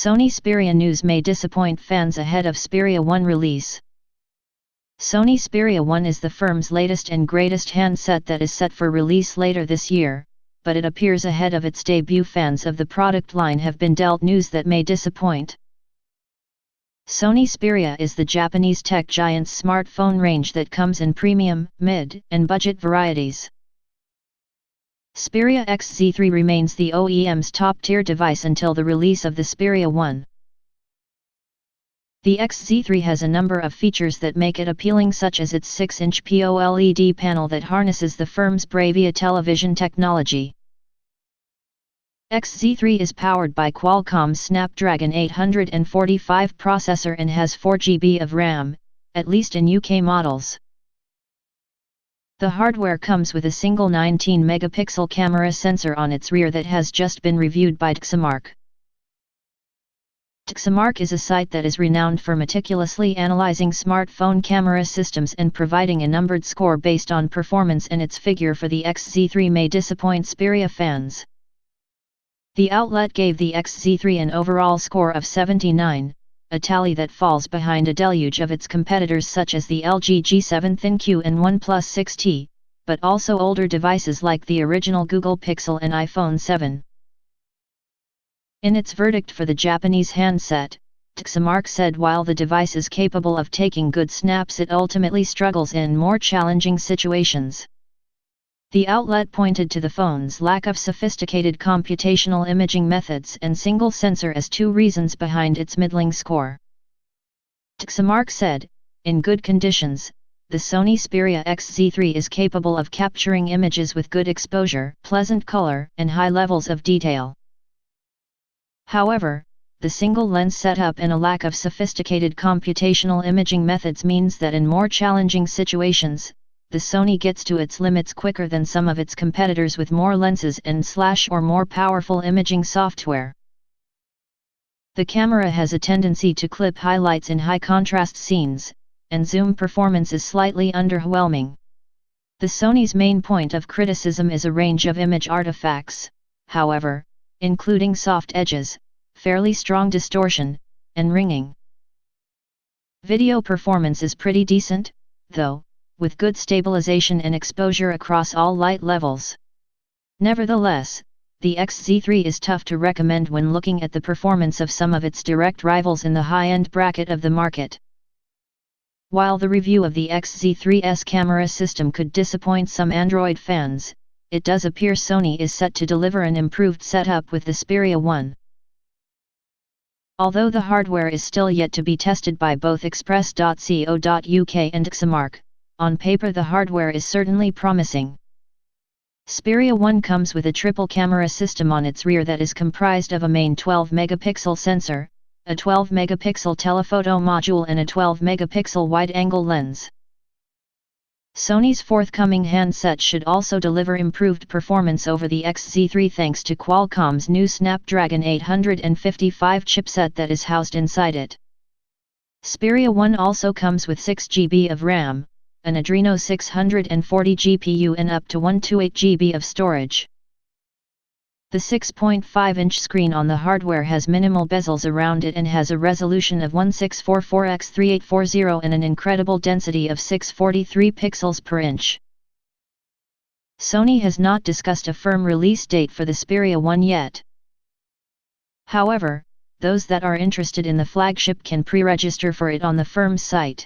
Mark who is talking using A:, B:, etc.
A: Sony Xperia news may disappoint fans ahead of Xperia 1 release. Sony Xperia 1 is the firm's latest and greatest handset that is set for release later this year, but it appears ahead of its debut. Fans of the product line have been dealt news that may disappoint. Sony Xperia is the Japanese tech giant's smartphone range that comes in premium, mid, and budget varieties. Xperia XZ3 remains the OEM's top-tier device until the release of the Xperia 1. The XZ3 has a number of features that make it appealing, such as its 6-inch P-OLED panel that harnesses the firm's Bravia television technology. XZ3 is powered by Qualcomm's Snapdragon 845 processor and has 4 GB of RAM, at least in UK models. The hardware comes with a single 19-megapixel camera sensor on its rear that has just been reviewed by DxOMark. DxOMark is a site that is renowned for meticulously analyzing smartphone camera systems and providing a numbered score based on performance, and its figure for the XZ3 may disappoint Xperia fans. The outlet gave the XZ3 an overall score of 79, a tally that falls behind a deluge of its competitors such as the LG G7 ThinQ and OnePlus 6T, but also older devices like the original Google Pixel and iPhone 7. In its verdict for the Japanese handset, DxOMark said while the device is capable of taking good snaps, it ultimately struggles in more challenging situations. The outlet pointed to the phone's lack of sophisticated computational imaging methods and single sensor as two reasons behind its middling score. DxOMark said, in good conditions, the Sony Xperia XZ3 is capable of capturing images with good exposure, pleasant color, and high levels of detail. However, the single lens setup and a lack of sophisticated computational imaging methods means that in more challenging situations, the Sony gets to its limits quicker than some of its competitors with more lenses and or more powerful imaging software. The camera has a tendency to clip highlights in high-contrast scenes, and zoom performance is slightly underwhelming. The Sony's main point of criticism is a range of image artifacts, however, including soft edges, fairly strong distortion, and ringing. Video performance is pretty decent, though, with good stabilization and exposure across all light levels. Nevertheless, the XZ3 is tough to recommend when looking at the performance of some of its direct rivals in the high-end bracket of the market. While the review of the XZ3's camera system could disappoint some Android fans, it does appear Sony is set to deliver an improved setup with the Xperia 1. Although the hardware is still yet to be tested by both express.co.uk and DxOMark, on paper the hardware is certainly promising. Xperia 1 comes with a triple camera system on its rear that is comprised of a main 12-megapixel sensor, a 12-megapixel telephoto module and a 12-megapixel wide-angle lens. Sony's forthcoming handset should also deliver improved performance over the XZ3 thanks to Qualcomm's new Snapdragon 855 chipset that is housed inside it. Xperia 1 also comes with 6 GB of RAM, an Adreno 640 GPU and up to 128 GB of storage. The 6.5-inch screen on the hardware has minimal bezels around it and has a resolution of 1644x3840 and an incredible density of 643 pixels per inch. Sony has not discussed a firm release date for the Xperia 1 yet. However, those that are interested in the flagship can pre-register for it on the firm's site.